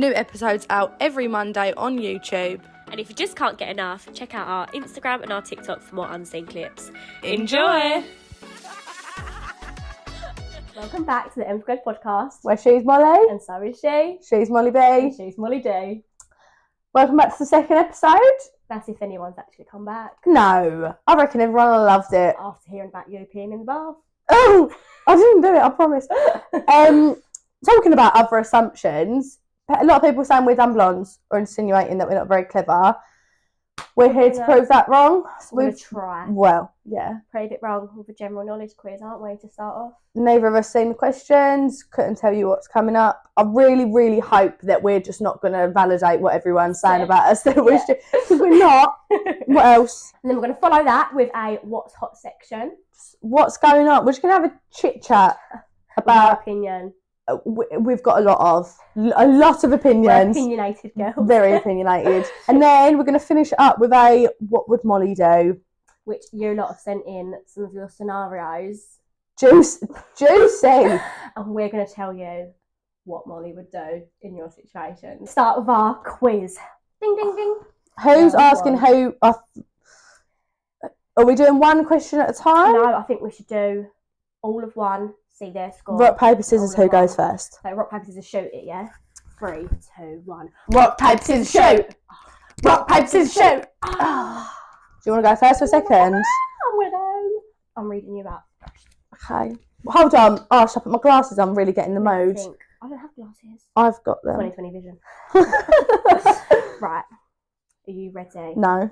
New episodes out every Monday on YouTube. And if you just can't get enough, check out our Instagram and our TikTok for more unseen clips. Enjoy! Welcome back to the M Squared podcast. Where she's Molly. And so is she. She's Molly B. And she's Molly D. Welcome back to the second episode. That's if anyone's actually come back. No, I reckon everyone loved it. After hearing about you peeing in the bath. Oh, I didn't do it, I promise. Talking about other assumptions, a lot of people saying we're dumb blondes or insinuating that we're not very clever. We're here to prove that wrong. So We're going to try. Well, yeah. Prove it wrong with a general knowledge quiz, aren't we, to start off? Neither of us seen the questions, couldn't tell you what's coming up. I really, really hope that we're just not going to validate what everyone's saying about us. That we're not. What else? And then we're going to follow that with a What's Hot section. What's going on? We're just going to have a chit chat about our opinion. We've got a lot of opinions. We're opinionated girls. Very opinionated. And then we're going to finish up with a what would Molly do? Which you lot have sent in some of your scenarios. Juicy. And we're going to tell you what Molly would do in your situation. Start with our quiz. Ding, ding, ding. Who's asking who? Are we doing one question at a time? No, I think we should do all of one. See their score. Rock, paper, scissors, who goes first? So rock, paper, scissors, shoot it, yeah? 3, 2, 1. Rock, paper, scissors, shoot! Rock, paper, scissors, shoot! Do you want to go first or second? I'm reading you out. Okay. Hold on. Oh, should I put my glasses on? I'm really getting the mood. I don't have glasses. I've got them. 20/20 vision. Right. Are you ready? No.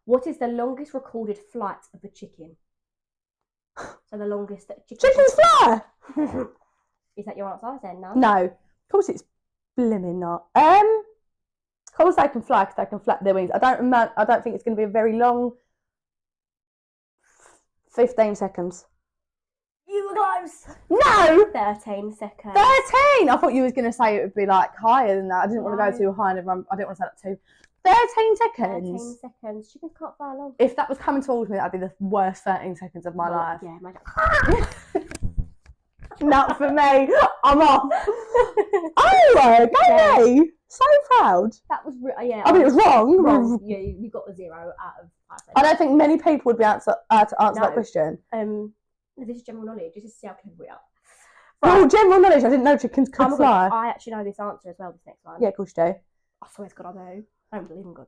What is the longest recorded flight of a chicken? So the longest that Chickens fly! Is that your answer then? No? No. Of course it's blimmin' not. Of course they can fly because they can flap their wings. I don't think it's going to be a very long 15 seconds. You were close! No! 13 seconds. 13! I thought you was going to say it would be like higher than that. I didn't want to go too high and I didn't want to say that too. 13 seconds. 13 seconds. Chickens can't fly long. If that was coming towards me, that'd be the worst 13 seconds of my life. Yeah, Not for me. I'm off. Oh, go me. So proud. That was yeah. I mean, it was wrong. Yeah, you got a 0 out of 5. I don't think many people would be able to answer that question. This is general knowledge. This is see how clever we are. Well, general knowledge. I didn't know chickens could fly. I actually know this answer as well. This next one. Yeah, of course you do. I swear to God, I know. I don't believe in God.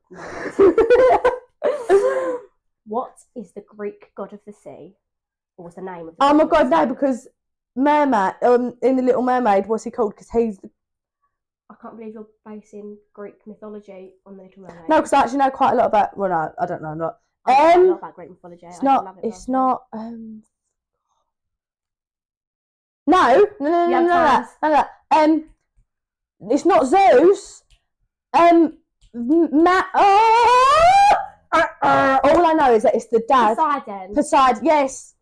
What is the Greek god of the sea? Or what's the name of the Oh my God, no, because Mermaid, in The Little Mermaid, what's he called? Because he's... I can't believe you're basing Greek mythology on The Little Mermaid. No, because I actually know quite a lot about... Well, no, I don't know a lot. I know a lot about Greek mythology. It's not... No. It's not Zeus. All I know is that it's the dad. Poseidon, yes.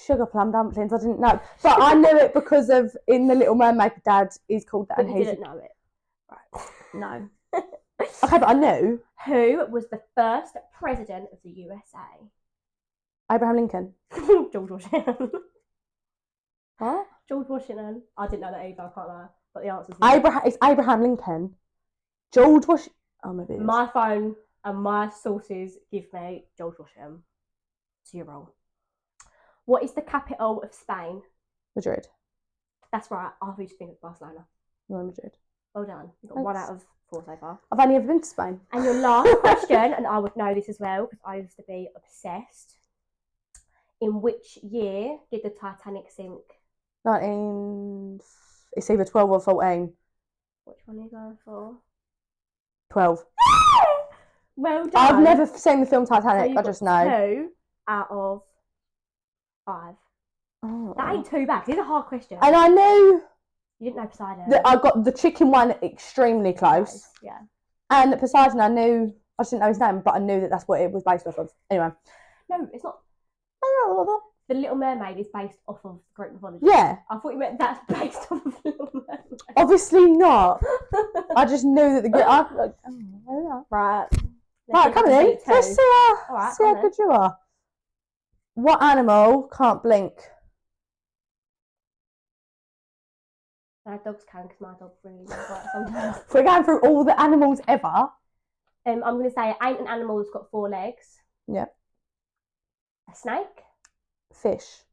Sugar plum dumplings, I didn't know. But I knew it because of in The Little Mermaid, dad is called that. But you didn't know it. Right. No. Okay, but I knew. Who was the first president of the USA? Abraham Lincoln. George Washington. What? George Washington. I didn't know that either, I can't lie. But the answer's It's Abraham Lincoln. George Washington. Oh, maybe it is. My phone and my sources give me George Washington. So you're wrong. What is the capital of Spain? Madrid. That's right. I thought you think it's Barcelona. No, Madrid. Well done. You got 1 out of 4 so far. I've only ever been to Spain. And your last question, and I would know this as well because I used to be obsessed. In which year did the Titanic sink? 19... It's either 12 or 14. Which one are you going for? 12. Well done. I've never seen the film Titanic. So I just know. 2 out of 5. Oh. That ain't too bad. These are hard questions. And I knew... You didn't know Poseidon. I got the chicken one extremely close. Yeah. And Poseidon, I knew... I just didn't know his name, but I knew that that's what it was based off of. Anyway. No, it's not. The Little Mermaid is based off of Greek mythology. Yeah. I thought you meant that's based off of The Little Mermaid. Obviously not. I just knew that the Greek... Right. Right, come in. Let's see how good you are. What animal can't blink? No, dogs can, because my dog really does like sometimes. If we're going through all the animals ever. I'm going to say it ain't an animal that's got 4 legs. Yeah. A snake. Fish.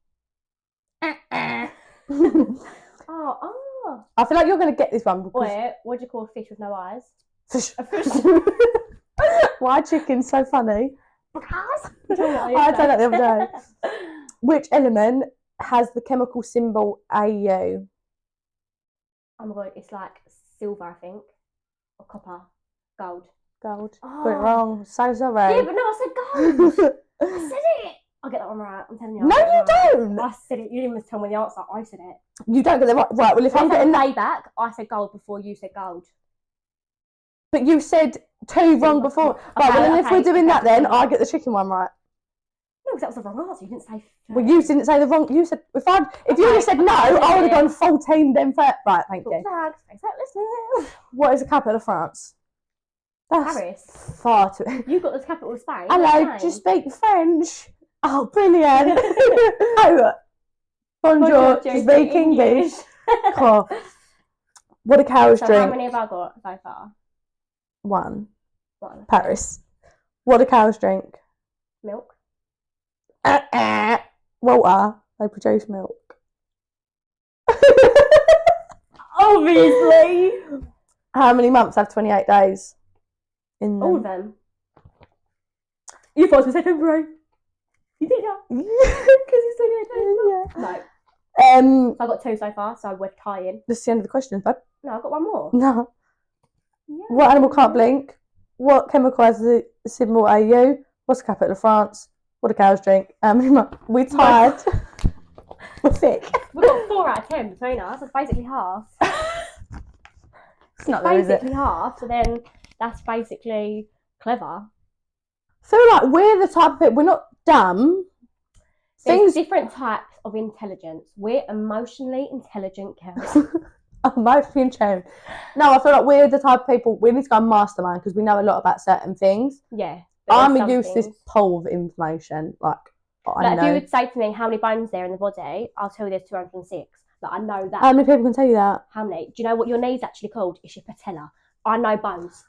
Oh. I feel like you're going to get this one because... Wait, what do you call a fish with no eyes? Fish. A fish. Why chicken's so funny? I I told that the other day. Which element has the chemical symbol AU? Oh my god, it's like silver, I think. Or copper. Gold. Gold. Oh. Got it wrong. So sorry. Yeah, but no, I said gold. I said it. I'll get that one right. I'm telling you. No, you don't. I said it. You didn't even tell me the answer. I said it. You don't get the right. Right. Well, if I'm getting way back, I said gold before you said gold. But you said 2 wrong before. Okay, Right. Well, then if we're doing that, then okay. I get the chicken one right. No, because that was the wrong answer. You didn't say. Well, you didn't say the wrong. You said if you would have said no, I would have gone 14. Then right. Thank you. What is the capital of France? That's Paris. far too. You got the capital of Spain. Hello, do you speak French? Oh, brilliant. Oh, bonjour, do you speak English? Cool. What do cows drink? How many have I got so far? 1. One. Paris. What do cows drink? Milk. Water. They produce milk. Obviously. How many months have 28 days? In them? All of them. You thought I was going to say February. You did, yeah? Because it's 28 days. Yeah. No. So I got 2 so far, so we're tying. This is the end of the questions, bud. No, I've got 1 more. No. Yeah. What animal can't blink? What chemical has the symbol AU? What's the capital of France? What do cows drink? We're tired. We're thick. We've got 4 out of 10 between us. That's basically half. It's not there, is it? Basically half. So then that's basically clever. I feel like we're the type of people, we're not dumb. There's different types of intelligence. We're emotionally intelligent girls. Emotionally intelligent. No, I feel like we're the type of people, we need to go mastermind because we know a lot about certain things. Yeah. I'm a useless pool of information. Like I know. If you would say to me how many bones there in the body, I'll tell you there's 206. Like, I know that. How many people can tell you that? How many? Do you know what your knee's actually called? It's your patella. I know bones.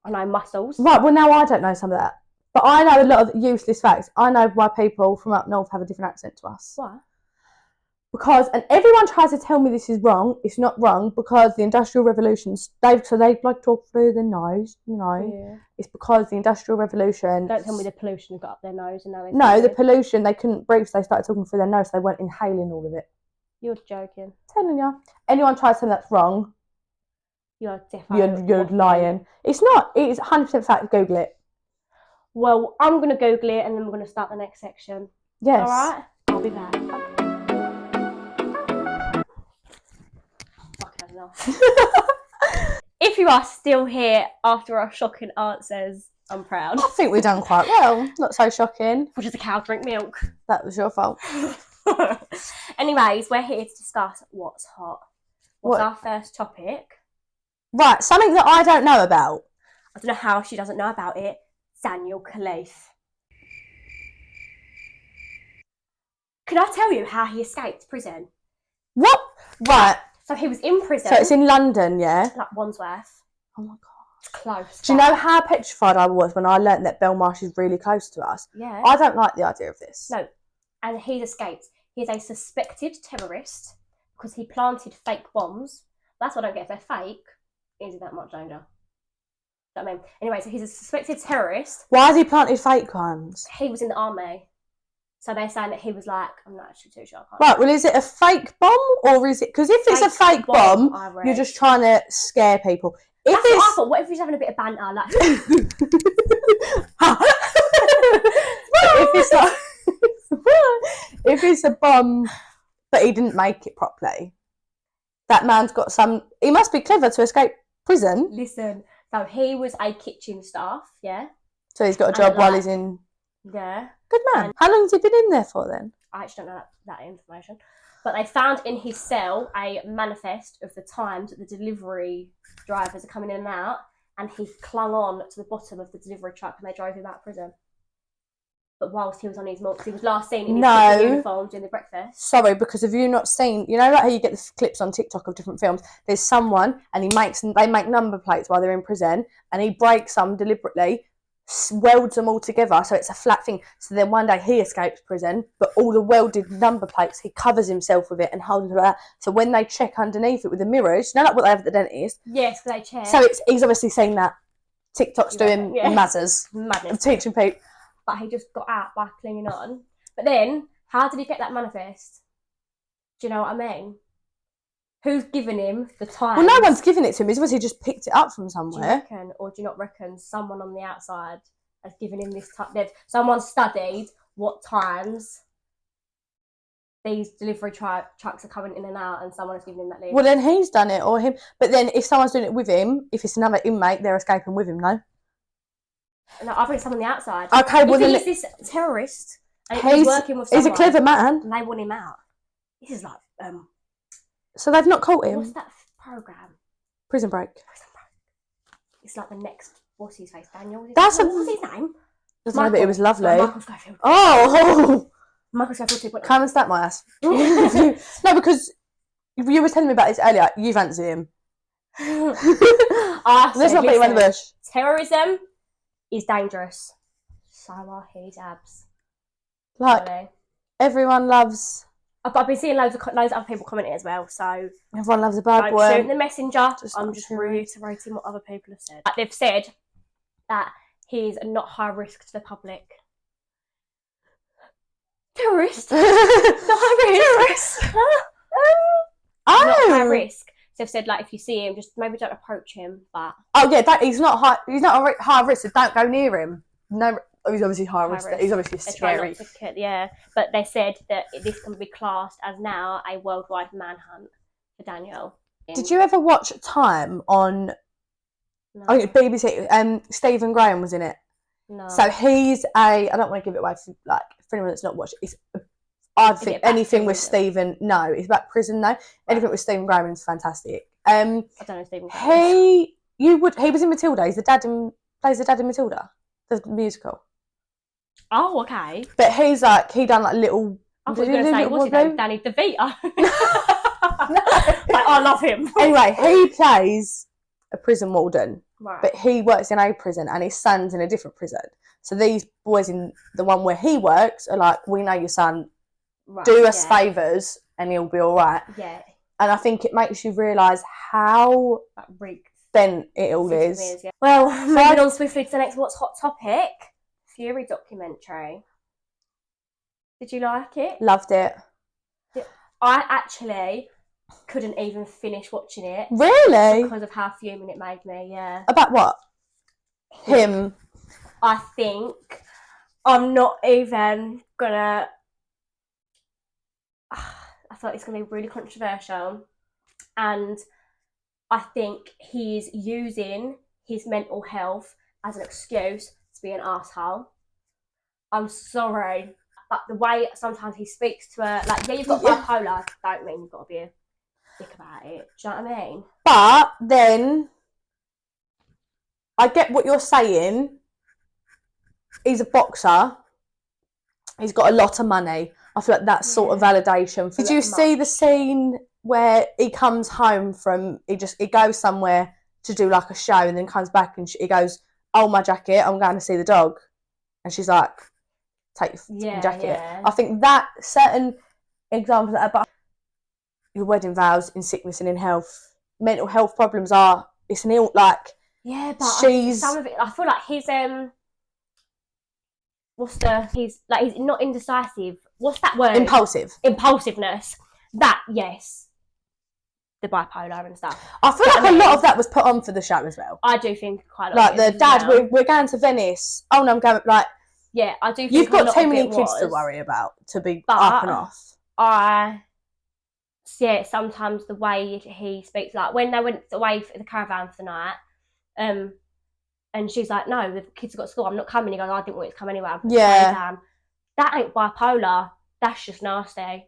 I know muscles. Right, well now I don't know some of that. But I know a lot of useless facts. I know why people from up north have a different accent to us. Why? Because, and everyone tries to tell me this is wrong. It's not wrong because the Industrial Revolution, they like talk through their nose, you know. Yeah. It's because the Industrial Revolution. Don't tell me the pollution got up their nose and now they. No, the pollution, they couldn't breathe, so they started talking through their nose, so they weren't inhaling all of it. You're joking. Telling you. Anyone tries to tell me that's wrong, You're definitely. you're lying. It's not. It's 100% fact. Google it. Well, I'm going to Google it and then we're going to start the next section. Yes. All right? I'll be back. Fucking enough. If you are still here after our shocking answers, I'm proud. I think we've done quite well. Not so shocking. What does a cow drink milk? That was your fault. Anyways, we're here to discuss what's hot. What's What? our first topic? Right, something that I don't know about. I don't know how she doesn't know about it. Daniel Khalif. Can I tell you how he escaped prison? What? Right. So he was in prison. So it's in London, yeah? Like Wandsworth. Oh my God. It's close. Do you know how petrified I was when I learnt that Belmarsh is really close to us? Yeah. I don't like the idea of this. No. And he's escaped. He's a suspected terrorist because he planted fake bombs. That's what I don't get. If they're fake, is it that much danger? You know what I mean? Anyway, so he's a suspected terrorist. Why has he planted fake ones? He was in the army. So they're saying that he was like, I'm not actually too sure. Right, well, is it a fake bomb or is it... Because if it's a fake bomb, you're just trying to scare people. If That's what I thought. What if he's having a bit of banter? Like... if it's like... if it's a bomb, but he didn't make it properly, that man's got some... He must be clever to escape prison. Listen, so he was a kitchen staff, yeah? So he's got a job while he's in... Yeah. Good man. And how long has he been in there for then? I actually don't know that information. But they found in his cell a manifest of the times that the delivery drivers are coming in and out, and he clung on to the bottom of the delivery truck and they drove him out of prison. but whilst he was on his walks, he was last seen in his No. football uniform doing the breakfast. Sorry, because have you not seen, you know, like how you get the clips on TikTok of different films? There's someone, and they make number plates while they're in prison, and he breaks some deliberately, welds them all together so it's a flat thing. So then one day he escapes prison, but all the welded number plates, he covers himself with it and holds it like that. So when they check underneath it with the mirrors, you know, like what they have at the dentist? Yes, they check. So he's obviously seen that. TikTok's doing mazzers Madness. of teaching people. But he just got out by clinging on. But then, how did he get that manifest? Do you know what I mean? Who's given him the time? Well, no one's given it to him. He's obviously just picked it up from Do you somewhere. reckon, or do you not reckon someone on the outside has given him this time? Someone studied what times these delivery trucks are coming in and out, and someone has given him that list. Well, then he's done it, or him. But then if someone's doing it with him, if it's another inmate, they're escaping with him, no? No, I think it's someone on the outside. Okay, well, then he's this terrorist, and he's working with someone. He's a clever man. And they want him out. This is like, So they've not caught him? what's that program? Prison Break. It's like the next, what's his face, Daniel? What's his name? Doesn't know, but it was lovely. Michael Scofield. Oh! Michael Scofield 2.0. Come and stab my ass. No, because you were telling me about this earlier. You fancy him. Let's not beat around the bush. Terrorism is dangerous. So are his abs. Like, really. everyone loves... I've been seeing loads of other people commenting as well, so... Everyone loves a bad I'm boy. shooting the messenger. I'm just true. reiterating what other people have said. Like, they've said that he's not high risk to the public. Terrorist? Not high risk? Terrorist? Not high risk. So they've said, like, if you see him, just maybe don't approach him, but... Oh, yeah, he's not high risk, so don't go near him. No, he's obviously high risk. He's obviously scary. Yeah, but they said that this can be classed as now a worldwide manhunt for Daniel. Did you ever watch Time on BBC? Stephen Graham was in it. No. So he's I don't want to give it away for anyone that's not watched it. I think anything with Stephen. No, it's about prison though. Right. Anything with Stephen Graham is fantastic. I don't know Stephen Graham. He was in Matilda. He's plays the dad in Matilda, the musical. Oh, okay. But he's he done little. I was going to say, what's his name? Danny DeVito. I love him. Anyway, he plays a prison warden. Right. But he works in a prison and his son's in a different prison. So these boys in the one where he works are like, we know your son, do us favours and he'll be all right. Yeah. And I think it makes you realise how bent it all is. Yeah. Well, moving on swiftly to the next What's Hot topic. Fury documentary. Did you like it? Loved it. I actually couldn't even finish watching it. Really? Because of how fuming it made me, yeah. About what? Him. I think I'm not even gonna... I thought it's gonna be really controversial. And I think he's using his mental health as an excuse to be an arsehole. I'm sorry. But the way sometimes he speaks to her, like, yeah, you've got bipolar, don't mean you've got to be a dick about it. Do you know what I mean? But then, I get what you're saying. He's a boxer. He's got a lot of money. I feel like that's sort of validation. Did you see the scene where he comes home from, he goes somewhere to do like a show and then comes back and he goes, oh, my jacket, I'm going to see the dog. And she's like, take your jacket. Yeah. I think that certain examples of that, but your wedding vows in sickness and in health, mental health problems it's an ill, like, yeah, but some of it, I feel like his he's not indecisive. What's that word? Impulsiveness. That, yes. The bipolar and stuff. I feel like a lot of that was put on for the show as well. I do think quite a lot. Like the dad, we're going to Venice. Oh no, I'm going, like, yeah, I do think you've got too many kids to worry about to be up and off. Sometimes the way he speaks, like when they went away for the caravan for the night, and she's like, no, the kids have got school, I'm not coming. He goes, I didn't want you to come anyway. Yeah. That ain't bipolar. That's just nasty.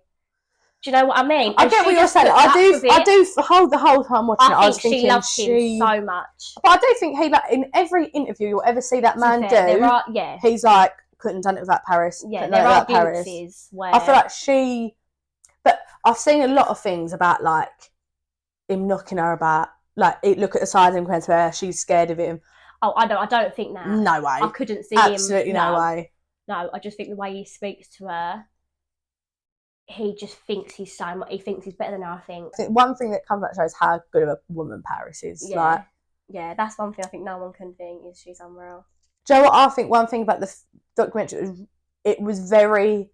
Do you know what I mean? I get what you're saying. I do hold the whole time watching it. I was thinking she loves him so much. But I do think in every interview you'll ever see that man do, he's like couldn't have done it without Paris. Yeah, couldn't there have are done it without Paris. glimpses where I feel like but I've seen a lot of things about like him knocking her about. Like, look at the side of him compared to her. She's scared of him. Oh, I don't think that. No way. I couldn't see Absolutely him. no way. No, I just think the way he speaks to her, he just thinks he thinks he's better than her, I think. One thing that comes back to her is how good of a woman Paris is. Yeah. Like, yeah, that's one thing I think no one can think is she's unreal. do you know what I think? One thing about the documentary, it was very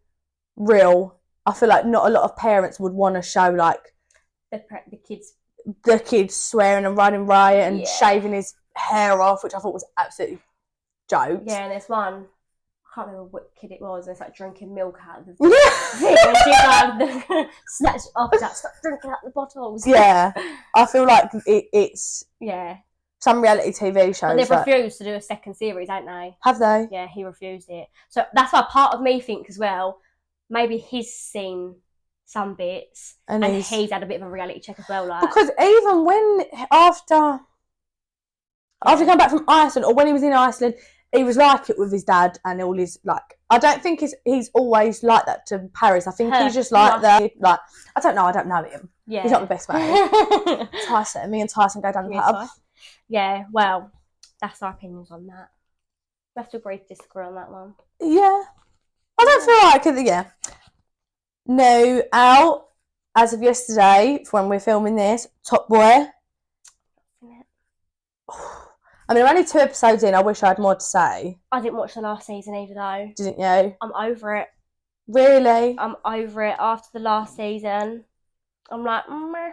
real. I feel like not a lot of parents would want to show like the kids swearing and running riot and shaving his hair off, which I thought was absolutely jokes. Yeah, and there's one, I can't remember what kid it was, and it's like drinking milk out of the thing, and she like snatched it off and like, stop drinking out the bottles. Yeah, I feel like it's some reality TV shows. But they've refused to do a second series, ain't they? Have they? Yeah, he refused it. So that's why part of me think as well, maybe he's seen some bits and he's had a bit of a reality check as well. Like, because even when after he came back from Iceland, or when he was in Iceland, he was like it with his dad and all his like. I don't think he's always like that to Paris. I think he's just like that. Like, I don't know him. Yeah, he's not the best way. Tyson, me and Tyson go down the pub. Yeah, well, that's our opinions on that. We have to agree to disagree on that one. Yeah, I don't feel like it. No, out as of yesterday, when we're filming this, Top Boy. I mean, I'm only 2 episodes in. I wish I had more to say. I didn't watch the last season either, though. Didn't you? I'm over it. Really? I'm over it after the last season. I'm like, meh.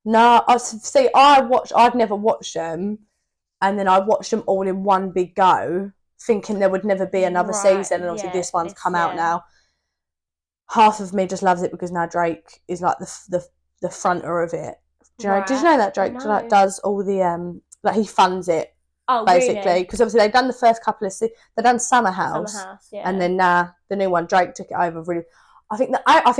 No, I'd never watched them, and then I watched them all in one big go, thinking there would never be another season, and obviously this one's come out now. Half of me just loves it because now Drake is like the fronter of it. Did you know that Drake like does all the like he funds it? Oh, basically, because obviously they've done the first couple of they've done Summer House, and then the new one Drake took it over. Really, I think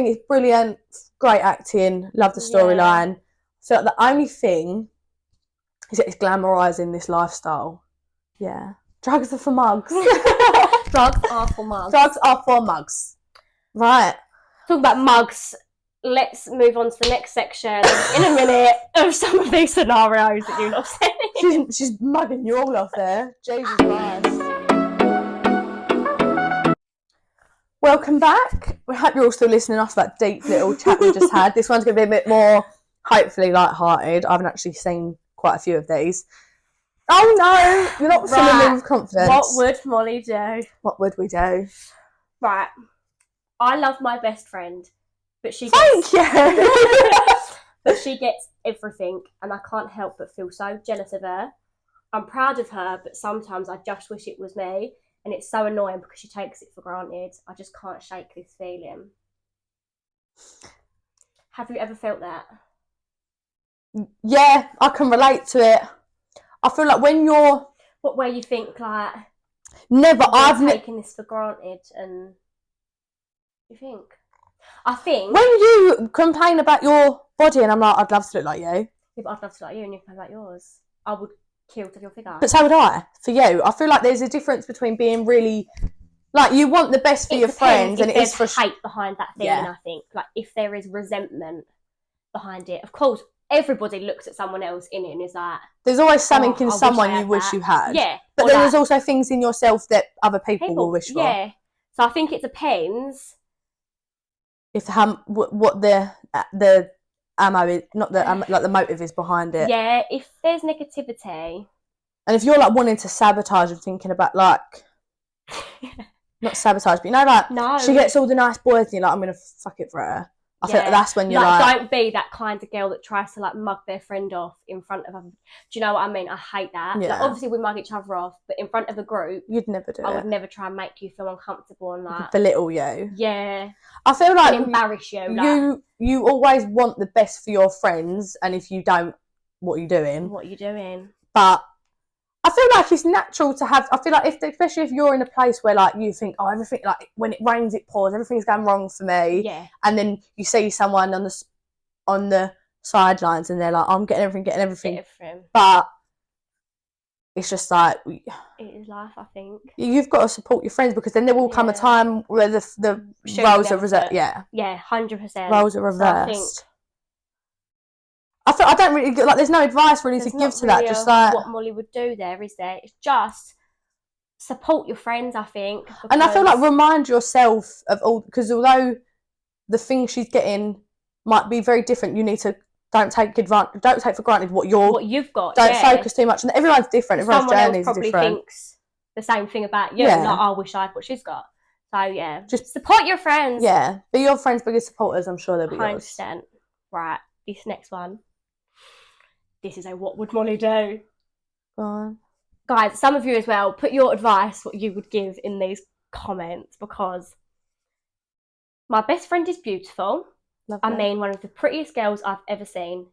it's brilliant, great acting, love the storyline. So the only thing is that it's glamorising this lifestyle. Yeah, drugs are for mugs. Drugs are for mugs. Drugs are for mugs. Right. Talk about mugs. Let's move on to the next section in a minute of some of these scenarios that you're not saying. She's mugging you all off there. Jesus Christ. Welcome back. We hope you're all still listening after that deep little chat we just had. This one's going to be a bit more, hopefully, light-hearted. I haven't actually seen quite a few of these. Oh no, you're not filling me with confidence. What would Molly do? What would we do? Right. I love my best friend, but she Thank you. but she gets everything, and I can't help but feel so jealous of her. I'm proud of her, but sometimes I just wish it was me, and it's so annoying because she takes it for granted. I just can't shake this feeling. Have you ever felt that? Yeah, I can relate to it. I feel like when you're where you think like I've taken this for granted, and you think. I think when you complain about your body, and I'm like, I'd love to look like you. Yeah, but I'd love to look like you, and you complain about yours. I would kill to have your figure. But so would I. For you, I feel like there's a difference between being really like you want the best for your friends, and it is for hate behind that thing. I think like if there is resentment behind it, of course. Everybody looks at someone else in it and is like... There's always something in someone you wish you had. Yeah. But then there's also things in yourself that other people will wish for. Yeah. So I think it depends. If what the ammo is, not the like the motive is behind it. Yeah, if there's negativity... And if you're like wanting to sabotage and thinking about like... not sabotage, but you know like... She gets all the nice boys and you're like, I'm going to fuck it for her. I feel like that's when you're like... Don't be that kind of girl that tries to, like, mug their friend off in front of them. Do you know what I mean? I hate that. Yeah. Like, obviously, we mug each other off, but in front of a group... You'd never do it. I would never try and make you feel uncomfortable and, like... belittle you. Yeah. I feel like... And embarrass you. Like, you always want the best for your friends, and if you don't, what are you doing? What are you doing? But... I feel like it's natural to have... I feel like, especially if you're in a place where, like, you think, oh, everything... Like, when it rains, it pours. Everything's going wrong for me. Yeah. And then you see someone on the sidelines and they're like, I'm getting everything. But it's just like It is life, I think. you've got to support your friends, because then there will come a time where the roles are reversed. Yeah, 100%. roles are So reversed. I don't really like. There's no advice really to give to that. Just like what Molly would do there, is there? It's just support your friends, I think. And I feel like remind yourself of all, because although the thing she's getting might be very different, you need to don't take for granted what you've got. Don't focus too much, and everyone's different. Everyone's journey is different. Someone else probably thinks the same thing about you. Yeah. Like, I wish I had what she's got. So yeah, just support your friends. Yeah, be your friends' biggest supporters. I'm sure they'll be 100%. Yours. Right, this next one. This is a what would Molly do? Go on. Guys, some of you as well, put your advice, what you would give in these comments, because my best friend is beautiful. Love I that. mean, one of the prettiest girls I've ever seen,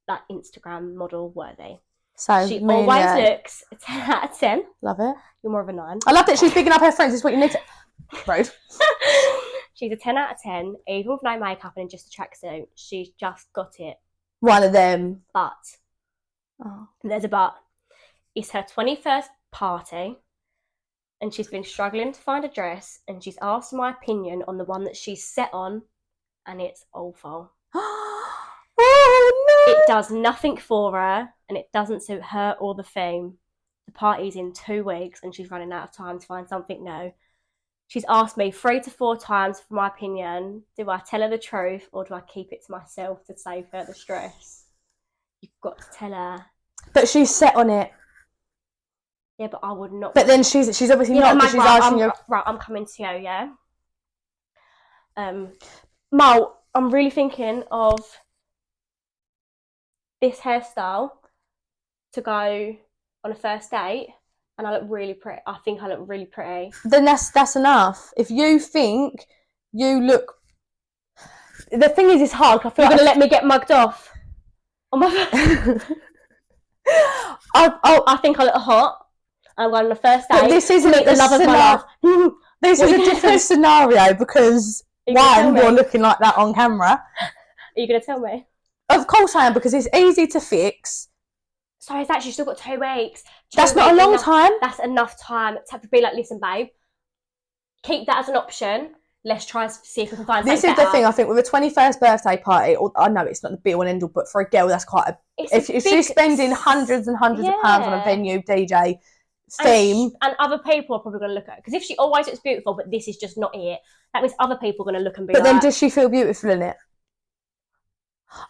like Instagram model worthy. So she always looks a 10 out of 10. Love it. You're more of a 9. I love that she's bigging up her friends. It's what you need to... Rude. She's a 10 out of 10, even with no makeup and just a tracksuit. She's just got it. One of them. But, there's a but. It's her 21st party, and she's been struggling to find a dress, and she's asked my opinion on the one that she's set on, and it's awful. Oh no! It does nothing for her, and it doesn't suit her or the theme. The party's in 2 weeks, and she's running out of time to find something new. She's asked me 3 to 4 times for my opinion. Do I tell her the truth, or do I keep it to myself to save her the stress? You've got to tell her. But she's set on it. Yeah, but I would not. But then she's obviously not, because she's asking you. Right, I'm coming to you, yeah? Mal, I'm really thinking of this hairstyle to go on a first date, and I look really pretty. I think I look really pretty. Then that's enough. If you think you look... The thing is, it's hard. I feel You're going to let me get mugged off on my first... I think I look hot. I'm going on the first date. But this isn't the love of my life. This is a different scenario, because one, you're looking like that on camera. Are you going to tell me? Of course I am, because it's easy to fix. So it's actually still got 2 weeks. That's not a long time. That's enough time to be like, listen, babe, keep that as an option. Let's try and see if we can find something better. This is the thing, I think, with a 21st birthday party, I know it's not the be all and end all, but for a girl, that's quite a... If she's spending hundreds and hundreds of pounds on a venue, DJ, theme... And other people are probably going to look at it. Because if she always looks beautiful, but this is just not it, that means other people are going to look and be But then does she feel beautiful in it?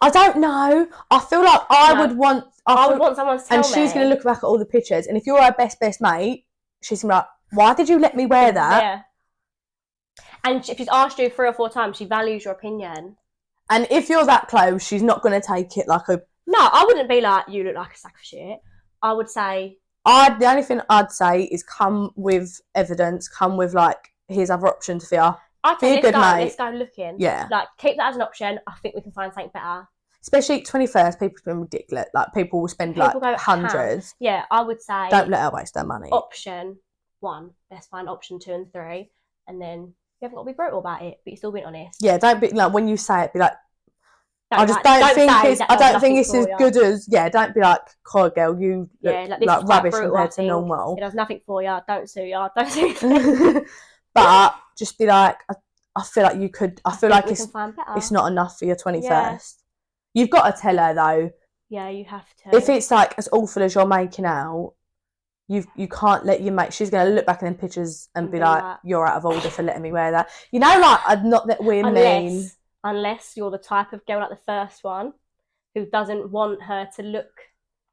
I don't know. I feel like I would want someone to tell me. And she's going to look back at all the pictures, and if you're her best mate, she's going to be like, why did you let me wear that? Yeah. And if she's asked you 3 or 4 times, she values your opinion. And if you're that close, she's not going to take it like a... No, I wouldn't be like, you look like a sack of shit. I would say... The only thing I'd say is come with evidence, come with, like, here's other options for you. I'd say, let's go looking. Yeah. Like, keep that as an option. I think we can find something better. Especially 21st, people spend ridiculous. Like, people will spend, hundreds. Yeah, I would say... Don't let her waste her money. Option 1. Let's find option 2 and 3. And then... You haven't got to be brutal about it, but you're still being honest. Yeah, don't be like, when you say it, be like, I don't think it's as good as... Yeah, don't be like, coy girl, you look like rubbish compared to normal. It does nothing for you. Don't sue you. Don't sue you. But just be like, I feel like you could... I feel like it's not enough for your 21st. Yeah. You've got to tell her though. Yeah, you have to. If it's like as awful as you're making out, you can't let your mate... She's going to look back in them pictures and be like, you're out of order for letting me wear that. You know, like, not that we're mean. Unless you're the type of girl like the first one who doesn't want her to look...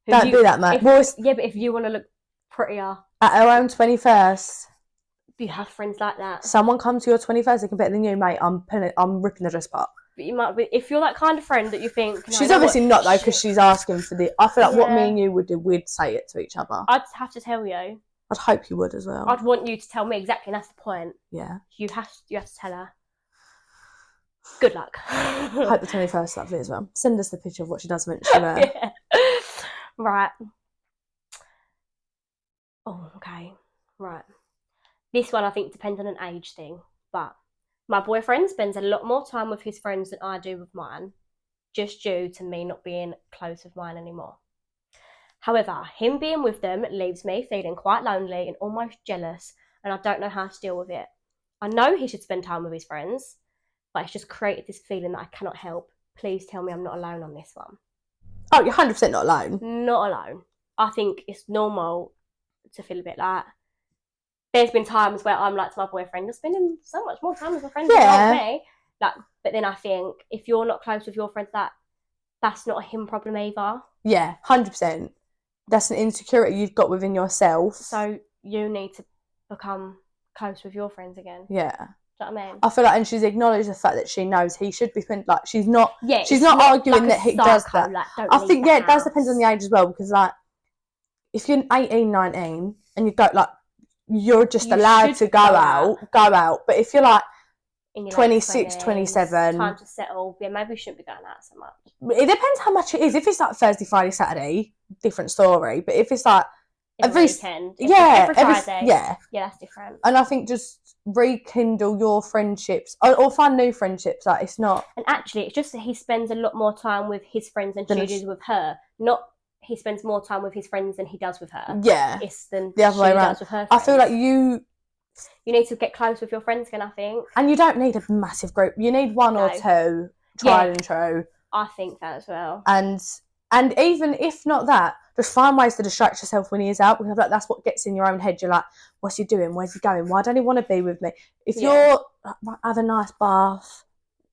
Don't do that, mate. Yeah, but if you want to look prettier... At her own 21st... You have friends like that. Someone comes to your 21st, they can better than you, mate. I'm ripping the dress apart. But you might be... If you're that kind of friend that you think... She's obviously not, though, because she's asking for the... I feel like what me and you would do, we'd say it to each other. I'd have to tell you. I'd hope you would as well. I'd want you to tell me exactly, and that's the point. Yeah. You have to tell her. Good luck. Hope the 21st is lovely as well. Send us the picture of what she does when she wears. Yeah. Right. Oh, okay. Right. This one I think depends on an age thing, but my boyfriend spends a lot more time with his friends than I do with mine, just due to me not being close with mine anymore. However, him being with them leaves me feeling quite lonely and almost jealous, and I don't know how to deal with it. I know he should spend time with his friends, but it's just created this feeling that I cannot help. Please tell me I'm not alone on this one. Oh, you're 100% not alone. Not alone. I think it's normal to feel a bit like... There's been times where I'm like to my boyfriend, you're spending so much more time with your friends than with me. Like, but then I think if you're not close with your friends, that's not a him problem either. Yeah, 100%. That's an insecurity you've got within yourself. So you need to become close with your friends again. Yeah. Do you know what I mean? I feel like, and she's acknowledged the fact that she knows he should be spent, like, she's not arguing like that he does that. Like, I think, it does depend on the age as well, because, like, if you're 18, 19, and you go, like, you're just allowed to go out. But if you're, like, 26, 27... Time to settle. Yeah, maybe we shouldn't be going out so much. It depends how much it is. If it's, like, Thursday, Friday, Saturday, different story. But if it's, like, every weekend. Every Friday. Yeah, that's different. And I think just rekindle your friendships or find new friendships. Like, it's not. And actually, it's just that he spends a lot more time with his friends than she does with her. Not he spends more time with his friends than he does with her. Yeah, it's than the other way around. Does with her friends. I feel like you need to get close with your friends again. I think, and you don't need a massive group. You need one or two tried and true. I think that as well. And even if not that, just find ways to distract yourself when he is out, because like that's what gets in your own head. You're like, what's he doing? Where's he going? Why don't he want to be with me? If you're have a nice bath,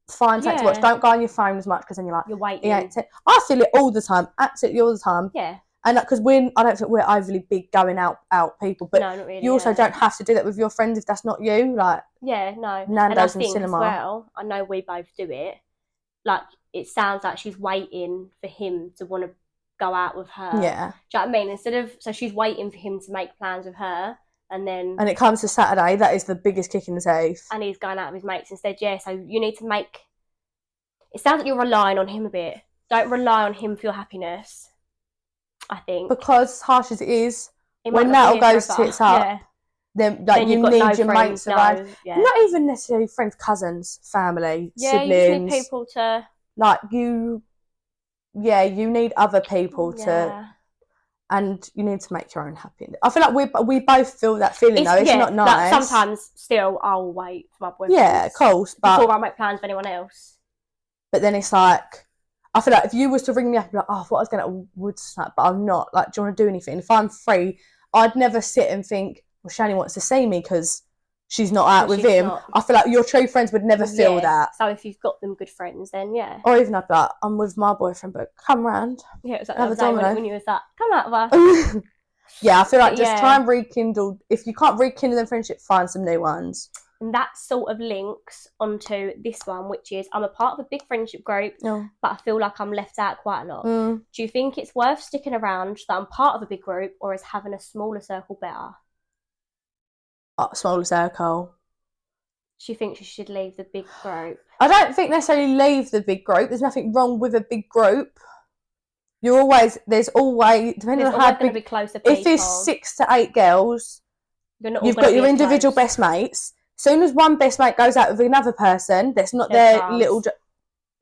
find something to watch. Don't go on your phone as much, because then you're like, you're waiting. I feel it all the time, absolutely all the time. Yeah. And because I don't think we're overly big going out people, but no, not really, you also don't have to do that with your friends if that's not you. Like, no. Nando's and I think cinema. As well, I know we both do it. Like, it sounds like she's waiting for him to want to go out with her. Yeah. Do you know what I mean? So she's waiting for him to make plans with her, and it comes to Saturday, that is the biggest kick in the teeth. And he's going out with his mates instead. Yeah, so you need to make... It sounds like you're relying on him a bit. Don't rely on him for your happiness, I think. Because harsh as it is, when that all goes tits up, then you need your mates around. Not even necessarily friends, cousins, family, siblings. You just need people to... Like, you need other people to... And you need to make your own happiness. I feel like we both feel that feeling, though. It's not nice. Like, sometimes, still, I'll wait for my boyfriend. Yeah, of course. But before I make plans for anyone else. But then it's like... I feel like if you was to ring me up and be like, oh, I thought I was going to wood snap, but I'm not. Like, do you want to do anything? If I'm free, I'd never sit and think, well, Shani wants to see me because she's not out with him. I feel like your true friends would never feel that. So if you've got them good friends, then Or even I'd be like, I'm with my boyfriend, but come round. Yeah, it was like the other day when you was like, come out with us. Yeah, I feel like just try and rekindle. If you can't rekindle them friendship, find some new ones. And that sort of links onto this one, which is I'm a part of a big friendship group, but I feel like I'm left out quite a lot. Do you think it's worth sticking around that I'm part of a big group, or is having a smaller circle better? Smaller circle. Do you think she should leave the big group? I don't think necessarily leave the big group. There's nothing wrong with a big group. There's always depending on how big. Be closer people. If it's 6 to 8 girls, you've got your individual best mates. As soon as one best mate goes out with another person, that's not their little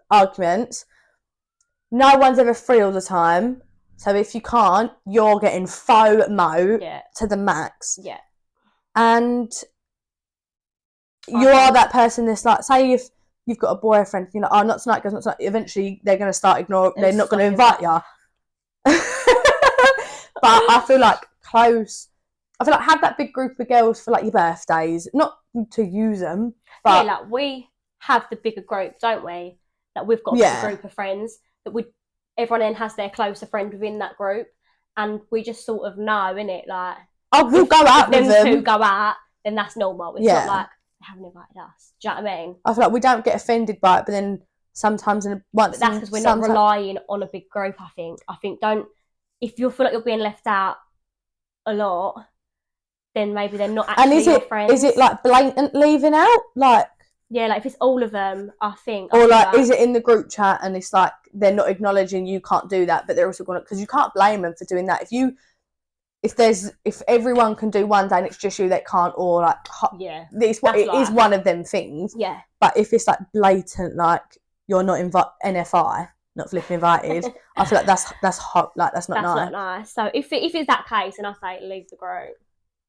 arguments. No one's ever free all the time. So if you can't, you're getting FOMO to the max. Yeah. And you are that person that's like, say if you've got a boyfriend, you're like, oh, not tonight, guys, not tonight. Eventually, they're going to start ignoring, they're not going to invite you. But I feel like have that big group of girls for like your birthdays, not to use them, but like we have the bigger group, don't we? That we've got a big group of friends that everyone then has their closer friend within that group, and we just sort of know, innit? Like, we'll go out with them. Two go out, then that's normal. It's not like they haven't invited us. Do you know what I mean? I feel like we don't get offended by it, but then sometimes that's because we're not relying on a big group. I think if you feel like you're being left out a lot, then maybe they're not actually your friends. Is it like blatant leaving out? Like, yeah, like if it's all of them, I think. Or like, is it in the group chat and it's like they're not acknowledging you can't do that, but they're also going to, because you can't blame them for doing that. If everyone can do one day and it's just you that can't, or like, it is one of them things. Yeah. But if it's like blatant, like you're not NFI, not flipping invited. I feel like that's hot. Like that's not nice. That's not nice. So if it's that case, then I say leave the group.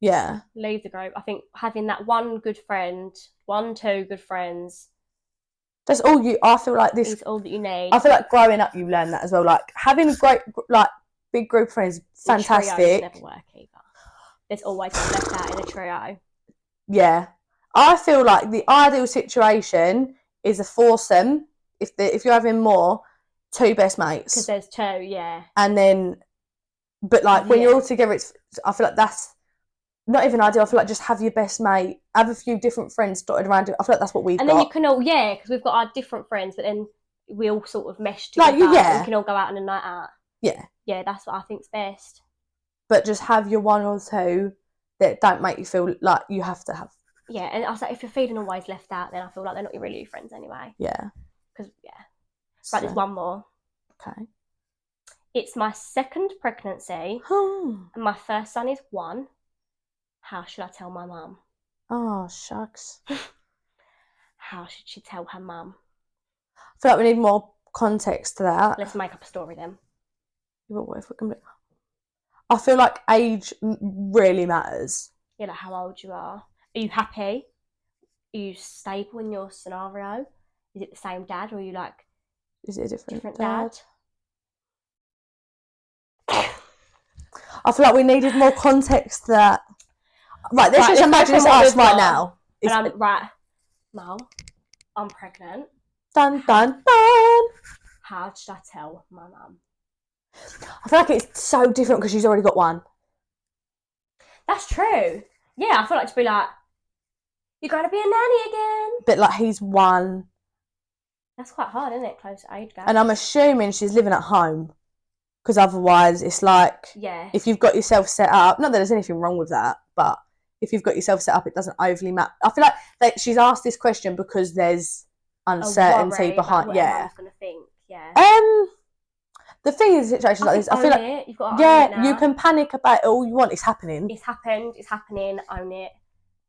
Yeah. Leave the group. I think having that one, two good friends. That's all you. I feel like this is all that you need. I feel like growing up, you learn that as well. Like having a great, like big group of friends, fantastic. Trios never work either. There's always one left out in a trio. Yeah, I feel like the ideal situation is a foursome. If you're having more, 2 best mates. Because there's 2, yeah. And then, but like when you're all together, I feel like that's not even ideal. I feel like just have your best mate, have a few different friends dotted around. I feel like that's what we've got. And then you can all, because we've got our different friends, but then we all sort of mesh together. Like, yeah. And we can all go out on a night out. Yeah. Yeah, that's what I think's best. But just have your 1 or 2 that don't make you feel like you have to have. Yeah, and I was like, if you're feeling always left out, then I feel like they're not really your friends anyway. Yeah. Because, Right, there's one more. Okay. It's my 2nd pregnancy, and my first son is 1. How should I tell my mum? Oh, shucks. How should she tell her mum? I feel like we need more context to that. Let's make up a story then. But what if we can... I feel like age really matters. Yeah, like how old you are. Are you happy? Are you stable in your scenario? Is it the same dad, or are you like... Is it a different dad? I feel like we needed more context to that. Right, let's just imagine it's us right now. And I'm, right, Mum, I'm pregnant. Dun, dun, dun. How should I tell my mum? I feel like it's so different because she's already got 1. That's true. Yeah, I feel like to be like, you're going to be a nanny again. But like he's 1. That's quite hard, isn't it? Close age gap. And I'm assuming she's living at home. Because otherwise it's like, if you've got yourself set up, not that there's anything wrong with that, but if you've got yourself set up, it doesn't overly matter. I feel like she's asked this question because there's uncertainty behind. What I was going to think. Yeah. The thing is, situations like this, I feel like you've got to own it now. You can panic about it all you want. It's happening. It's happened. It's happening. Own it.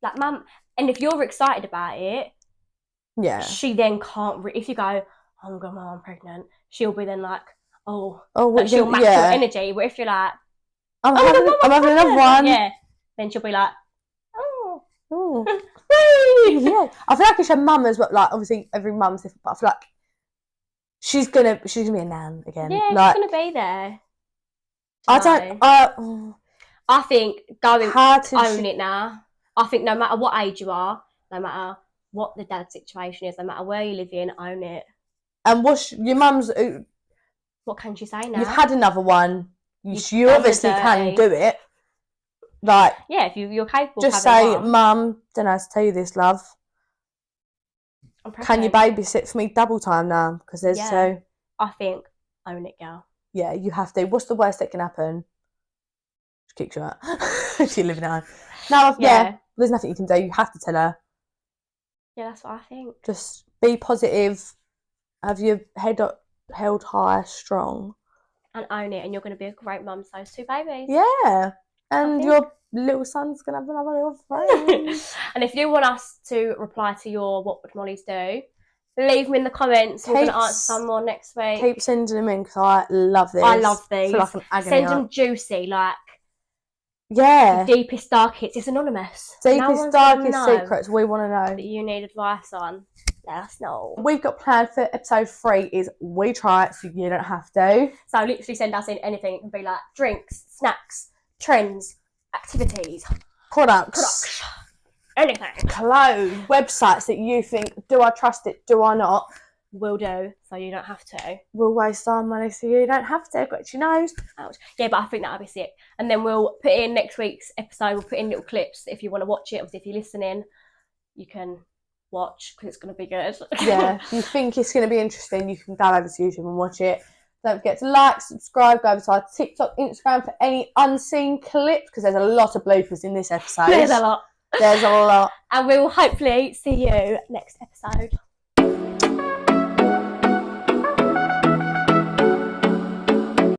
Like, mum, and if you're excited about it, she then can't. If you go, oh God, mum, I'm pregnant, she'll be then like, like she'll match your energy. But if you're like, I'm having another one, then she'll be like, yeah. I feel like it's your mum as well. Like obviously every mum's different, but I feel like she's gonna be a nan again. Yeah, like, she's gonna be there. I think going own it now. I think no matter what age you are, no matter what the dad situation is, no matter where you live in, own it. And what's your mum's? What can she say now? You've had another one. You obviously can do it. Like, yeah, if you're capable. Just of having say, one. Mum, don't know how to tell you this, love. Can you babysit for me double time now? Because there's 2. I think own it, girl. Yeah, you have to. What's the worst that can happen? She kicks you out. She's living at home. No, there's nothing you can do. You have to tell her. Yeah, that's what I think. Just be positive. Have your head up, held high, strong. And own it, and you're going to be a great mum to those 2 babies. Yeah. And your little son's going to have another little friend. And if you want us to reply to your What Would Molly's Do, leave them in the comments. We're going to answer some more next week. Keep sending them in because I love this. I love these. I feel like an agony. Send them juicy, like the deepest, darkest. It's anonymous. Deepest, darkest secrets we want to know. That you need advice on. Let us know. We've got planned for episode 3 is we try it so you don't have to. So literally send us in anything. It can be like drinks, snacks, trends, activities, products, anything, clothes, websites that you think, do I trust it, do I not? Will do, so you don't have to. We'll waste our money so you don't have to, got your nose. Ouch. Yeah, but I think that'll be sick. And then we'll put in next week's episode, we'll put in little clips if you want to watch it. Obviously, if you're listening, you can watch because it's going to be good. Yeah, if you think it's going to be interesting, you can go over to YouTube and watch it. Don't forget to like, subscribe, go over to our TikTok, Instagram for any unseen clips because there's a lot of bloopers in this episode. There's a lot. There's a lot. And we will hopefully see you next episode.